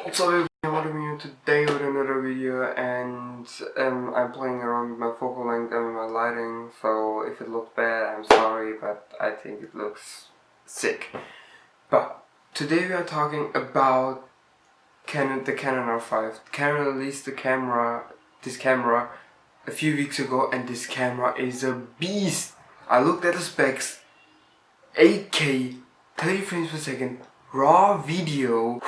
What's up everybody, I'm here today with another video, and I'm playing around with my focal length and with my lighting, so if it looks bad, I'm sorry, but I think it looks sick. But today we are talking about the Canon R5. Canon released this camera a few weeks ago, and this camera is a beast. I looked at the specs, 8K, 30 frames per second, raw video.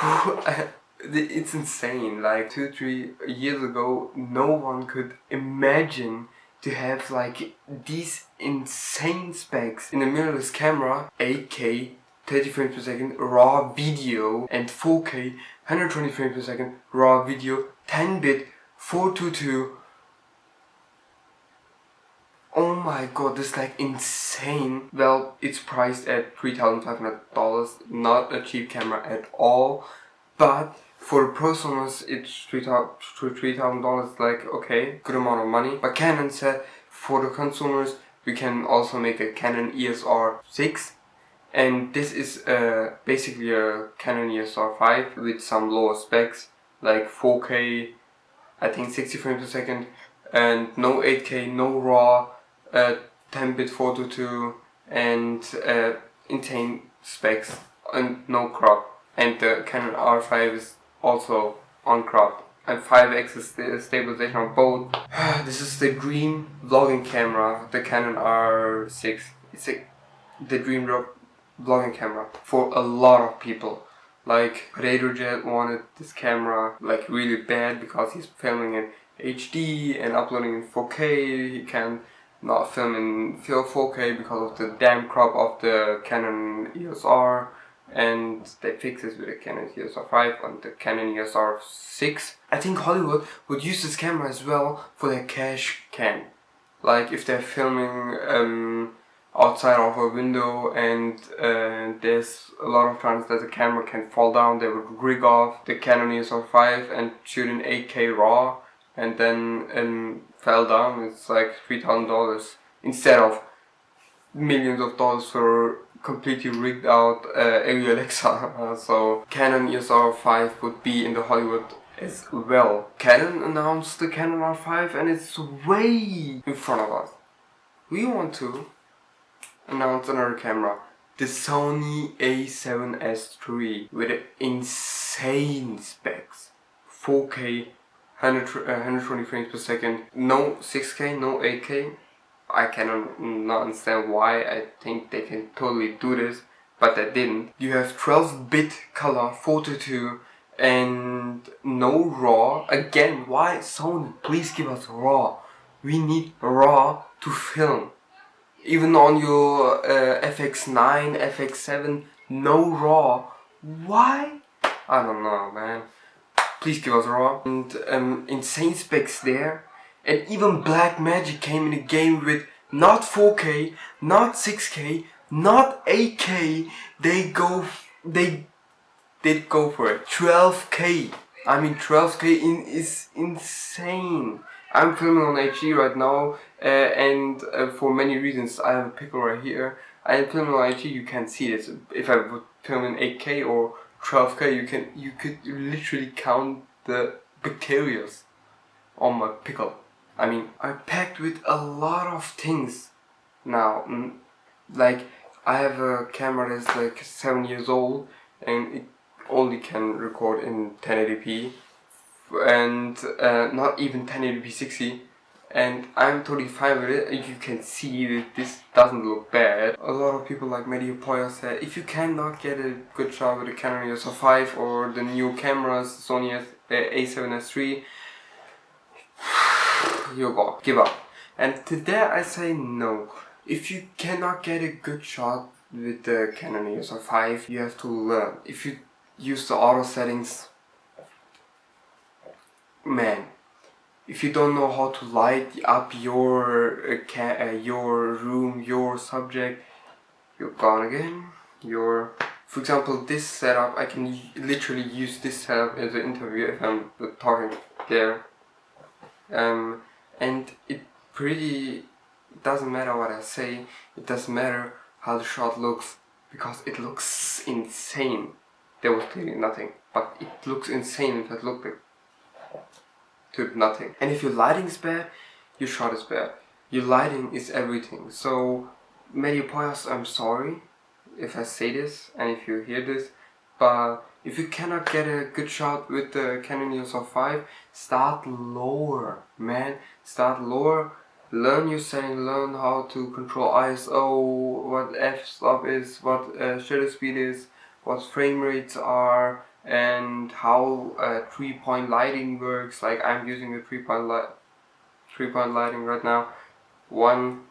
It's insane. Like 2-3 years ago, no one could imagine to have like these insane specs in a mirrorless camera. 8K, 30 frames per second, raw video, and 4K, 120 frames per second, raw video, 10-bit, 422. Oh my god, this is like insane. Well, it's priced at $3,500, not a cheap camera at all, but for the prosumers, it's $3,000, like, okay, good amount of money. But Canon said for the consumers, we can also make a Canon EOS R6, and this is basically a Canon EOS R5 with some lower specs, like 4K, I think 60 frames per second, and no 8K, no RAW, 10-bit 422, and insane specs, and no crop. And the Canon R5 is also uncropped, and 5x stabilization on both. This is the dream vlogging camera, the Canon R6. It's the dream vlogging camera for a lot of people. Like Potato Jet wanted this camera like really bad because he's filming in HD and uploading in 4K. He can not film in 4K because of the damn crop of the Canon EOS R. And they fix this with the Canon EOS R5 and the Canon EOS R6. I think Hollywood would use this camera as well for their cash cam. Like if they're filming outside of a window and there's a lot of times that the camera can fall down, they would rig off the Canon EOS R5 and shoot in 8K RAW, and then fell down. It's like $3,000 instead of millions of dollars for completely rigged out Alexa. So Canon EOS R5 would be in the Hollywood as well. Canon announced the Canon R5 and it's way in front of us. We want to announce another camera, the Sony a7S III, with insane specs, 4K, 120 frames per second, no 6K, no 8K. I cannot understand why. I think they can totally do this, but they didn't. You have 12-bit color, 422, and no RAW. Again, why Sony? Please give us RAW. We need RAW to film. Even on your FX9, FX7, no RAW. Why? I don't know, man. Please give us RAW. And insane specs there. And even Blackmagic came in the game with not 4K, not 6K, not 8K. They did go for it. 12K. I mean 12K is insane. I'm filming on HD right now, and for many reasons. I have a pickle right here. I am filming on HD. You can't see this. If I would film in 8K or 12K, you could literally count the bacteria on my pickle. I mean, I'm packed with a lot of things now. Like, I have a camera that's like 7 years old and it only can record in 1080p and not even 1080p 60, and I'm totally fine with it. You can see that this doesn't look bad. A lot of people like Media Poya said, if you cannot get a good shot with the Canon EOS R5 or the new cameras, Sony a7S III, you go, give up. And to that I say no. If you cannot get a good shot with the Canon EOS R5, you have to learn. If you use the auto settings, man, if you don't know how to light up your room, your subject, you're gone again. For example, this setup, I can literally use this setup as an interview if I'm talking there. And it pretty doesn't matter what I say, it doesn't matter how the shot looks, because it looks insane. There was clearly nothing. but it looks insane if I look at to nothing. And if your lighting is bad, your shot is bad. Your lighting is everything. So, Mediopoios, I'm sorry if I say this and if you hear this, but if you cannot get a good shot with the Canon EOS R5, start lower, man. Start lower. Learn your setting, learn how to control ISO, what f-stop is, what shutter speed is, what frame rates are, and how 3-point lighting works. Like I'm using a 3-point lighting right now. 1,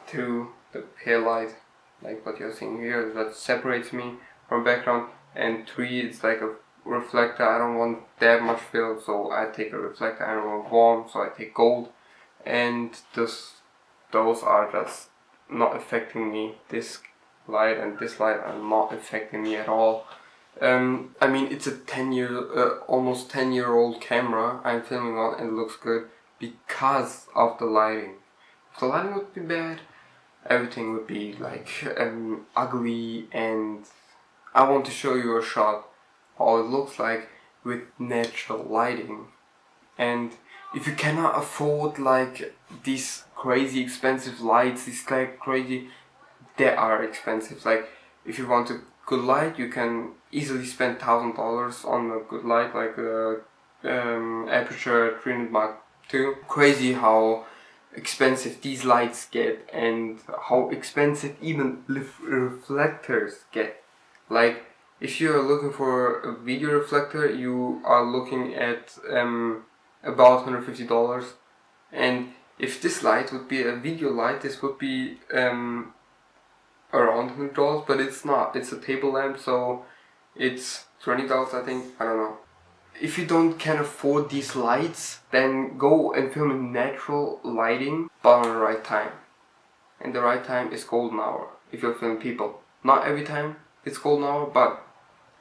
2, the pale light, like what you're seeing here, that separates me from background, and 3, it's like a reflector. I don't want that much fill, so I take a reflector. I don't want warm, so I take gold. And those are just not affecting me. This light and this light are not affecting me at all. I mean, it's a almost 10-year-old camera I'm filming on, and it looks good because of the lighting. If the lighting would be bad, everything would be like ugly. And I want to show you a shot how it looks like with natural lighting. And if you cannot afford like these crazy expensive lights, they are expensive. Like if you want a good light, you can easily spend $1,000 on a good light, like a Aperture 300 Mark II. Crazy how expensive these lights get and how expensive even reflectors get. Like if you are looking for a video reflector, you are looking at about $150, and if this light would be a video light, this would be around $100, but it's not. It's a table lamp, so it's $20, I think. I don't know. If you can afford these lights, then go and film in natural lighting, but on the right time. And the right time is golden hour if you're filming people. Not every time it's golden hour, but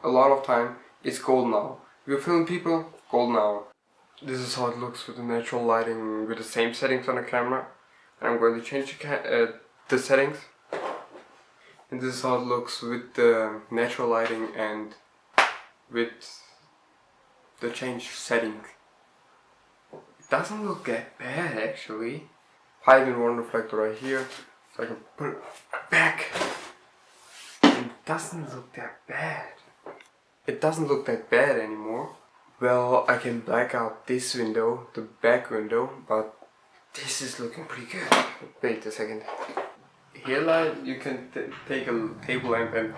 a lot of time it's golden hour. If you're filming people, golden hour. This is how it looks with the natural lighting with the same settings on the camera. And I'm going to change the settings. And this is how it looks with the natural lighting and with the changed settings. It doesn't look that bad actually. Hide and one reflector right here, so I can put it back. It doesn't look that bad. It doesn't look that bad anymore. Well, I can black out this window, the back window, but this is looking pretty good. Wait a second. Hair light, you can take a table lamp and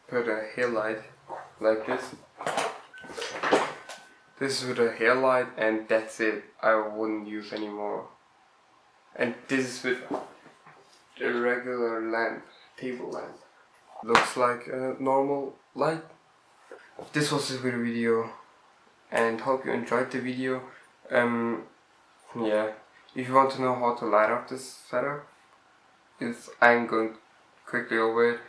put a hair light like this. This is with a hair light, and that's it. I wouldn't use anymore. And this is with a regular lamp, table lamp. Looks like a normal light. This was the video, and hope you enjoyed the video. Yeah, if you want to know how to light up this setup, I'm going quickly over it.